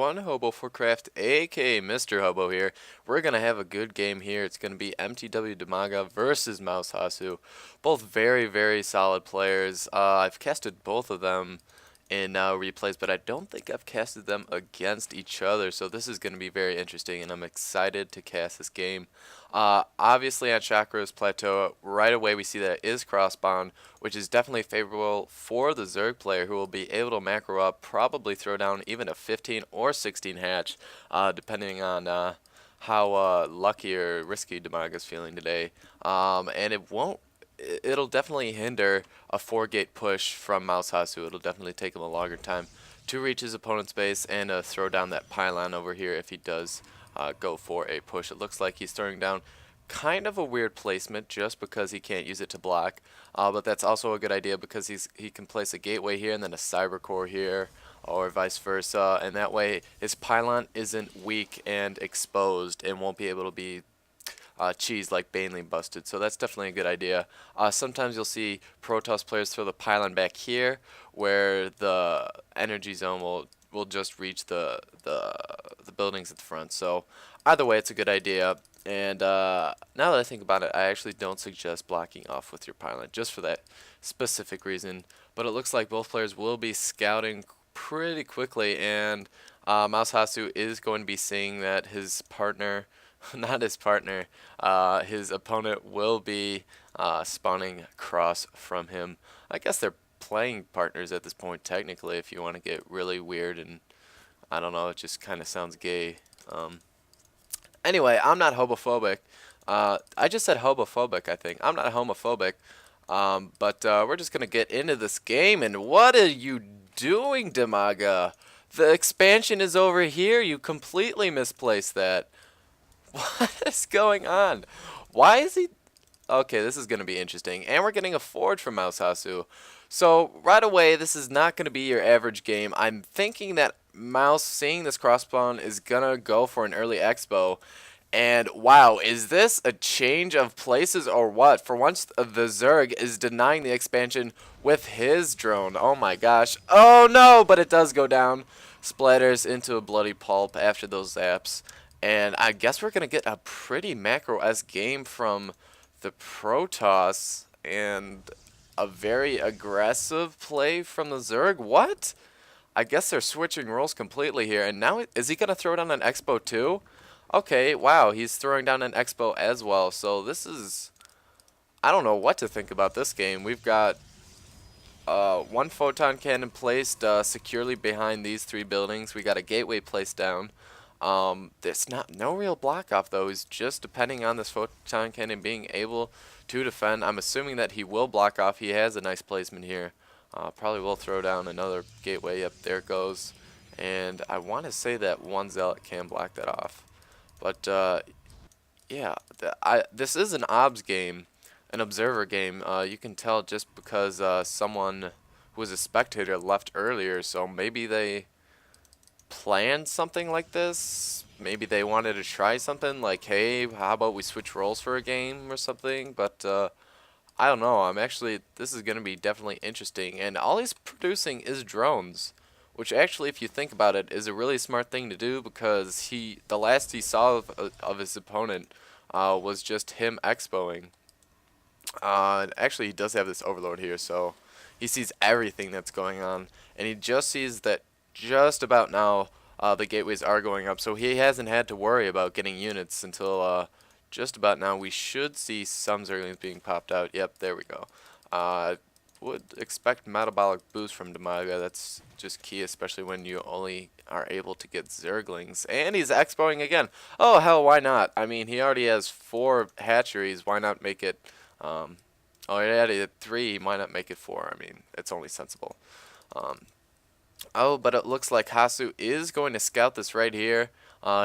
everyone, Hobo4Craft, aka MrHobo here. We're going to have a good game here. It's going to be mTwDIMAGA versus mouzHasu. Both very, very solid players. I've casted both of them in replays, but I don't think I've casted them against each other, so this is going to be very interesting, and I'm excited to cast this game. Obviously on Chakra's Plateau, right away we see that it is cross-bound, which is definitely favorable for the Zerg player, who will be able to macro up, probably throw down even a 15 or 16 hatch, depending on how lucky or risky Dimaga's feeling today. And it'll definitely hinder a 4-gate push from mouzHasu. It'll definitely take him a longer time to reach his opponent's base and throw down that pylon over here if he does go for a push. It looks like he's throwing down kind of a weird placement just because he can't use it to block, but that's also a good idea because he can place a gateway here and then a cyber core here, or vice versa, and that way his pylon isn't weak and exposed and won't be able to be cheese like Banely busted. So that's definitely a good idea. Sometimes you'll see Protoss players throw the pylon back here where the energy zone will just reach the buildings at the front. So either way, it's a good idea. And now that I think about it, I actually don't suggest blocking off with your pylon just for that specific reason. But it looks like both players will be scouting pretty quickly, and mouzHasu is going to be seeing that his partner, not his partner, his opponent will be spawning across from him. I guess they're playing partners at this point technically, if you want to get really weird, and I don't know, it just kind of sounds gay. Anyway, I'm not homophobic. I just said homophobic, I think. I'm not homophobic. But we're just going to get into this game. And what are you doing, Dimaga? The expansion is over here. You completely misplaced that. What is going on? Why is he... Okay, this is going to be interesting. And we're getting a forge from mouzHasu. So, right away, this is not going to be your average game. I'm thinking that Mouse, seeing this cross-spawn, is going to go for an early expo. And, wow, is this a change of places or what? For once, the Zerg is denying the expansion with his drone. Oh, my gosh. Oh, no, but it does go down. Splatters into a bloody pulp after those zaps. And I guess we're going to get a pretty macro-esque game from the Protoss, and a very aggressive play from the Zerg. What? I guess they're switching roles completely here. And now, is he going to throw down an Expo too? Okay, wow, he's throwing down an Expo as well. So this is... I don't know what to think about this game. We've got one photon cannon placed securely behind these 3 buildings. We got a gateway placed down. There's no real block off though. He's just depending on this photon cannon being able to defend. I'm assuming that he will block off. He has a nice placement here. Probably will throw down another gateway. Yep, there it goes. And I want to say that one zealot can block that off. But yeah, this is an obs game, an observer game. You can tell just because someone who was a spectator left earlier, so maybe they planned something like this. Maybe they wanted to try something like, hey, how about we switch roles for a game or something? But I don't know. This is going to be definitely interesting. And all he's producing is drones, which actually, if you think about it, is a really smart thing to do, because the last he saw of his opponent was just him expoing. Actually, he does have this overload here, so he sees everything that's going on, and he just sees that just about now the gateways are going up, so he hasn't had to worry about getting units until just about now. We should see some Zerglings being popped out. Yep, there we go. Would expect metabolic boost from Dimaga. That's just key, especially when you only are able to get Zerglings. And he's expoing again. Oh, hell, why not? I mean, he already has 4 hatcheries. Why not make it... oh, he already had 3. Why not make it 4? I mean, it's only sensible. Oh, but it looks like Hasu is going to scout this right here.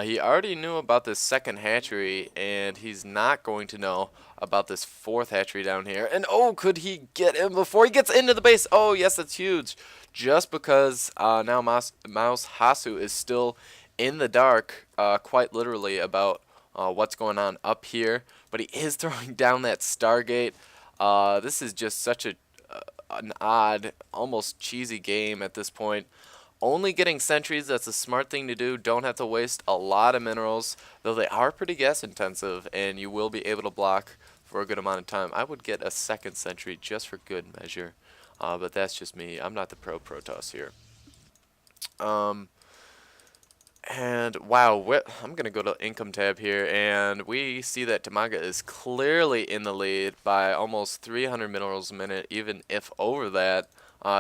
He already knew about this 2nd hatchery, and he's not going to know about this 4th hatchery down here. And oh, could he get him before he gets into the base? Oh, yes, that's huge. Just because now mouzHasu is still in the dark, quite literally, about what's going on up here. But he is throwing down that Stargate. This is just such an odd, almost cheesy game at this point. Only getting sentries, that's a smart thing to do. Don't have to waste a lot of minerals, though they are pretty gas intensive, and you will be able to block for a good amount of time. I would get a second sentry just for good measure, but that's just me. I'm not the pro Protoss here. And wow, I'm going to go to income tab here, and we see that Dimaga is clearly in the lead by almost 300 minerals a minute, even if over that,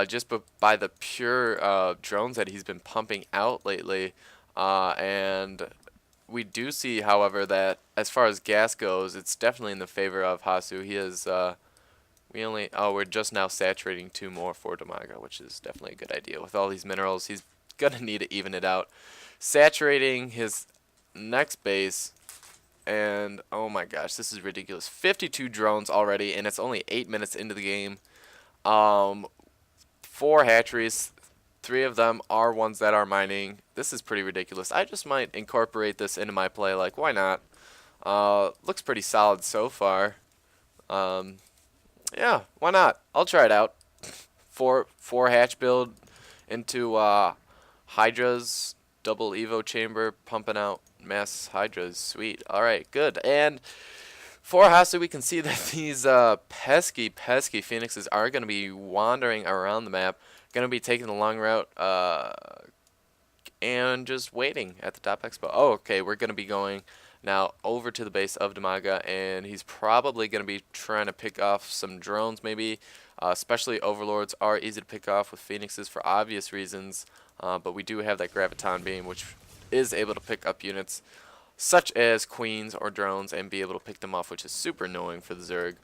just by the pure drones that he's been pumping out lately. And we do see, however, that as far as gas goes, it's definitely in the favor of Hasu. He is, we're just now saturating 2 more for Dimaga, which is definitely a good idea. With all these minerals, he's going to need to even it out. Saturating his next base, and oh my gosh, this is ridiculous. 52 drones already, and it's only 8 minutes into the game. 4 hatcheries, 3 of them are ones that are mining. This is pretty ridiculous. I just might incorporate this into my play, like, why not? Looks pretty solid so far. Yeah, why not? I'll try it out. 4 hatch build into Hydra's double Evo chamber, pumping out mass Hydras. Sweet. Alright, good. And for Hasu, we can see that these pesky Phoenixes are going to be wandering around the map, going to be taking the long route, and just waiting at the top expo. Oh, okay, we're going to be going now over to the base of Dimaga, and he's probably going to be trying to pick off some drones maybe. Especially Overlords are easy to pick off with Phoenixes for obvious reasons, but we do have that Graviton Beam, which is able to pick up units such as Queens or drones and be able to pick them off, which is super annoying for the Zerg.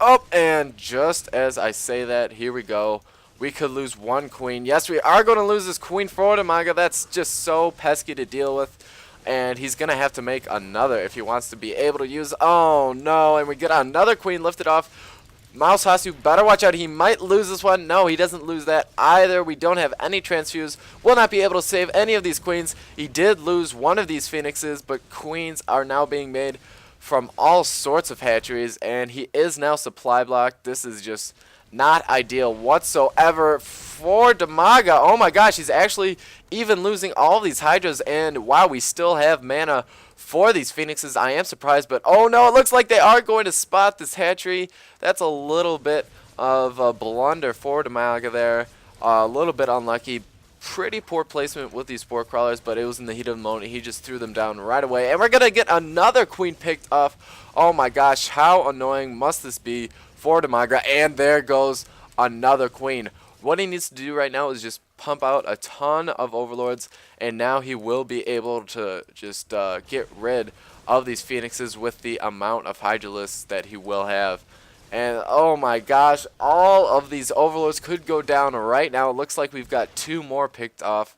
Oh, and just as I say that, here we go. We could lose 1 Queen. Yes, we are going to lose this Queen for Dimaga. That's just so pesky to deal with. And he's going to have to make another if he wants to be able to use... Oh, no. And we get another Queen lifted off. mouzHasu better watch out. He might lose this one. No, he doesn't lose that either. We don't have any transfuse. Will not be able to save any of these queens. He did lose one of these phoenixes, but queens are now being made from all sorts of hatcheries, and he is now supply blocked. This is just not ideal whatsoever for Dimaga. Oh my gosh, he's actually even losing all these hydras, and wow, we still have mana for these phoenixes. I am surprised, but oh no, it looks like they are going to spot this hatchery. That's a little bit of a blunder for Dimaga there. A little bit unlucky. Pretty poor placement with these spore crawlers, but it was in the heat of the moment. He just threw them down right away, and we're gonna get another queen picked off. Oh my gosh, how annoying must this be for Dimaga? And there goes another queen. What he needs to do right now is just pump out a ton of overlords, and now he will be able to just get rid of these phoenixes with the amount of hydralisks that he will have. And oh my gosh, all of these overlords could go down right now. It looks like we've got 2 more picked off.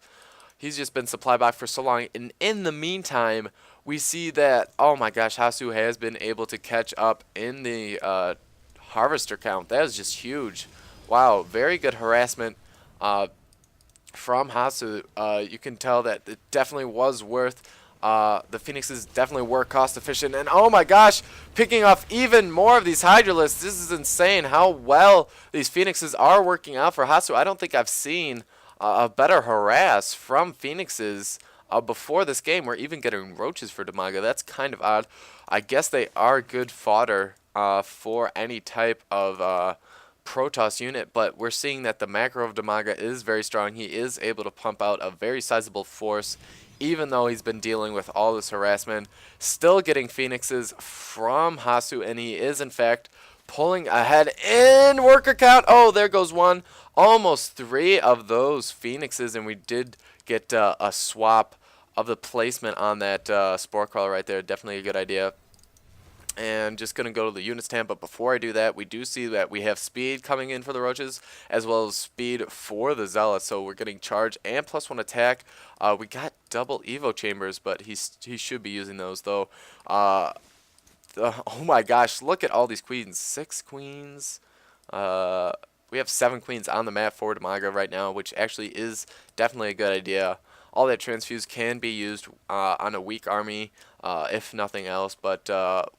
He's just been supply blocked for so long, and in the meantime, we see that, oh my gosh, Hasu has been able to catch up in the harvester count. That is just huge. Wow, very good harassment from Hasu. You can tell that it definitely was worth. The phoenixes definitely were cost efficient, and oh my gosh, picking off even more of these hydralisks. This is insane how well these phoenixes are working out for Hasu. I don't think I've seen a better harass from phoenixes before this game. We're even getting roaches for Dimaga. That's kind of odd. I guess they are good fodder for any type of Protoss unit, but we're seeing that the macro of Dimaga is very strong. He is able to pump out a very sizable force, even though he's been dealing with all this harassment. Still getting phoenixes from Hasu, and he is in fact pulling ahead in worker count. Oh, there goes one. Almost 3 of those phoenixes, and we did get a swap of the placement on that spore crawler right there. Definitely a good idea. And just going to go to the units tab, but before I do that, we do see that we have speed coming in for the roaches, as well as speed for the zealots, so we're getting charge and +1 attack. We got double Evo chambers, but he should be using those, though. Oh my gosh, look at all these queens. 6 queens. We have 7 queens on the map for Dimaga right now, which actually is definitely a good idea. All that transfuse can be used on a weak army, if nothing else. But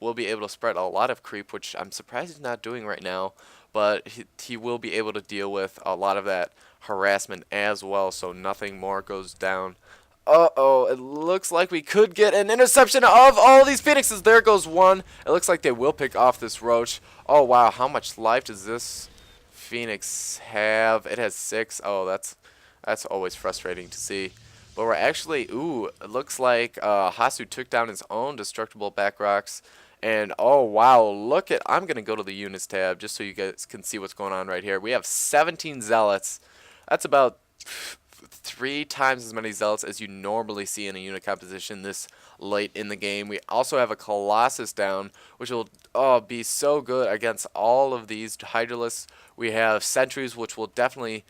we'll be able to spread a lot of creep, which I'm surprised he's not doing right now. But he will be able to deal with a lot of that harassment as well, so nothing more goes down. Uh-oh, it looks like we could get an interception of all these Phoenixes. There goes one. It looks like they will pick off this Roach. Oh, wow, how much life does this Phoenix have? It has 6. Oh, that's always frustrating to see. But we're actually, ooh, it looks like Hasu took down his own destructible back rocks. And, oh, wow, look at, I'm going to go to the units tab just so you guys can see what's going on right here. We have 17 Zealots. That's about 3 times as many Zealots as you normally see in a unit composition this late in the game. We also have a Colossus down, which will be so good against all of these Hydralisks. We have Sentries, which will definitely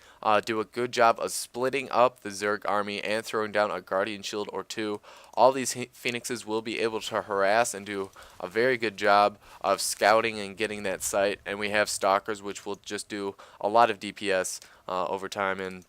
do a good job of splitting up the Zerg army and throwing down a Guardian Shield or 2. All these Phoenixes will be able to harass and do a very good job of scouting and getting that site. And we have Stalkers, which will just do a lot of DPS over time, and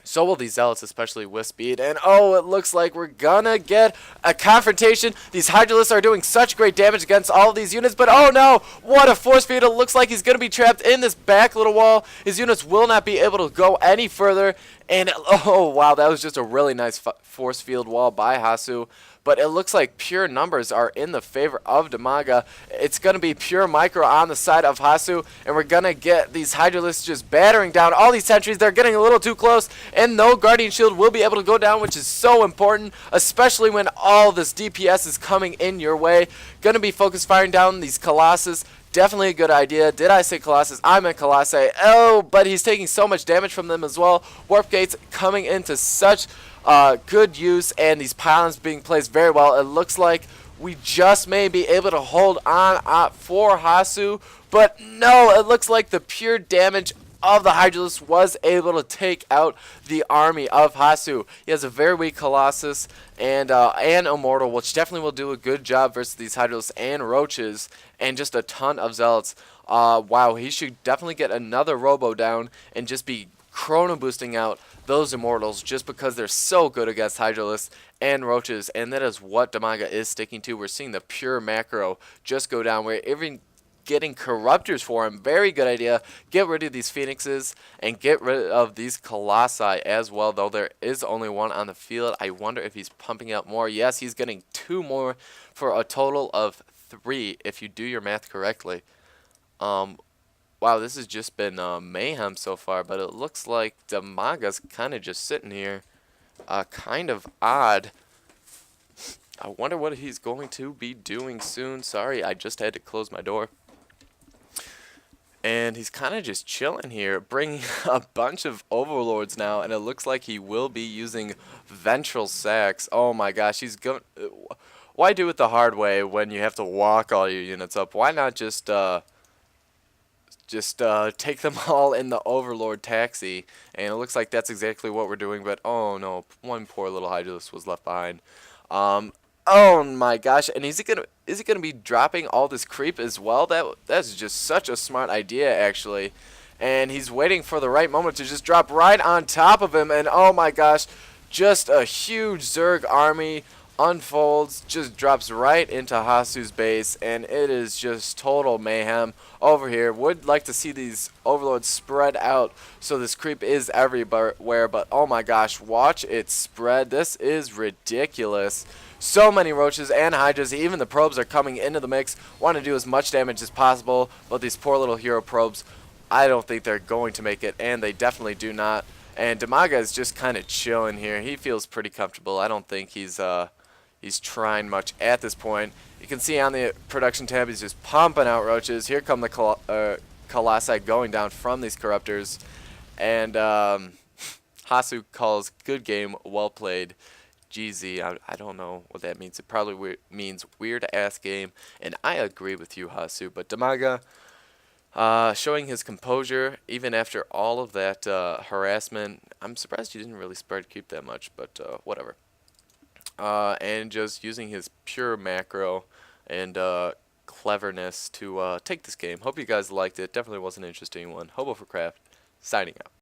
so will these Zealots, especially with speed. And oh, it looks like we're gonna get a confrontation. These Hydralisks are doing such great damage against all of these units, but oh no, what a force field. It looks like he's gonna be trapped in this back little wall. His units will not be able to go any further. And oh wow, that was just a really nice force field wall by Hasu. But it looks like pure numbers are in the favor of mTwDIMAGA. It's going to be pure micro on the side of Hasu, and we're going to get these Hydralisks just battering down all these sentries. They're getting a little too close, and no Guardian Shield will be able to go down, which is so important, especially when all this DPS is coming in your way. Going to be focus firing down these Colossus. Definitely a good idea. Did I say Colossus? I meant Colossi. Oh, but he's taking so much damage from them as well. Warp Gates coming into such good use, and these pylons being placed very well. It looks like we just may be able to hold on for Hasu, but no, it looks like the pure damage of the Hydralisk was able to take out the army of Hasu. He has a very weak Colossus and Immortal, which definitely will do a good job versus these Hydralisks and Roaches, and just a ton of Zealots. Wow, he should definitely get another Robo down and just be chrono boosting out those Immortals just because they're so good against Hydralisks and Roaches, and that is what mTwDIMAGA is sticking to. We're seeing the pure macro just go down. We're even getting Corruptors for him. Very good idea. Get rid of these Phoenixes and get rid of these Colossi as well, though there is only one on the field. I wonder if he's pumping out more. Yes, he's getting 2 more for a total of 3 if you do your math correctly. Wow, this has just been mayhem so far, but it looks like mTwDIMAGA's kind of just sitting here. Kind of odd. I wonder what he's going to be doing soon. Sorry, I just had to close my door. And he's kind of just chilling here, bringing a bunch of Overlords now, and it looks like he will be using Ventral Sacks. Oh my gosh, he's going. Why do it the hard way when you have to walk all your units up? Why not just take them all in the Overlord taxi? And it looks like that's exactly what we're doing, but oh no, one poor little Hydralisk was left behind. Oh my gosh, and is he gonna be dropping all this creep as well? That's just such a smart idea, actually. And he's waiting for the right moment to just drop right on top of him, and oh my gosh, just a huge Zerg army unfolds, just drops right into Hasu's base, and it is just total mayhem over here. Would like to see these Overlords spread out so this creep is everywhere, but oh my gosh, watch it spread. This is ridiculous. So many Roaches and Hydras, even the probes are coming into the mix, want to do as much damage as possible, but these poor little hero probes, I don't think they're going to make it, and they definitely do not. And mTwDIMAGA is just kind of chilling here. He feels pretty comfortable. I don't think he's trying much at this point. You can see on the production tab, he's just pumping out Roaches. Here come the Colossi going down from these Corruptors, and Hasu calls good game, well played. GZ, I don't know what that means. It probably means weird-ass game, and I agree with you, Hasu. But mTwDIMAGA showing his composure, even after all of that harassment. I'm surprised he didn't really spread creep that much, but whatever. And just using his pure macro and cleverness to take this game. Hope you guys liked it. Definitely was an interesting one. Hobo for Craft, signing out.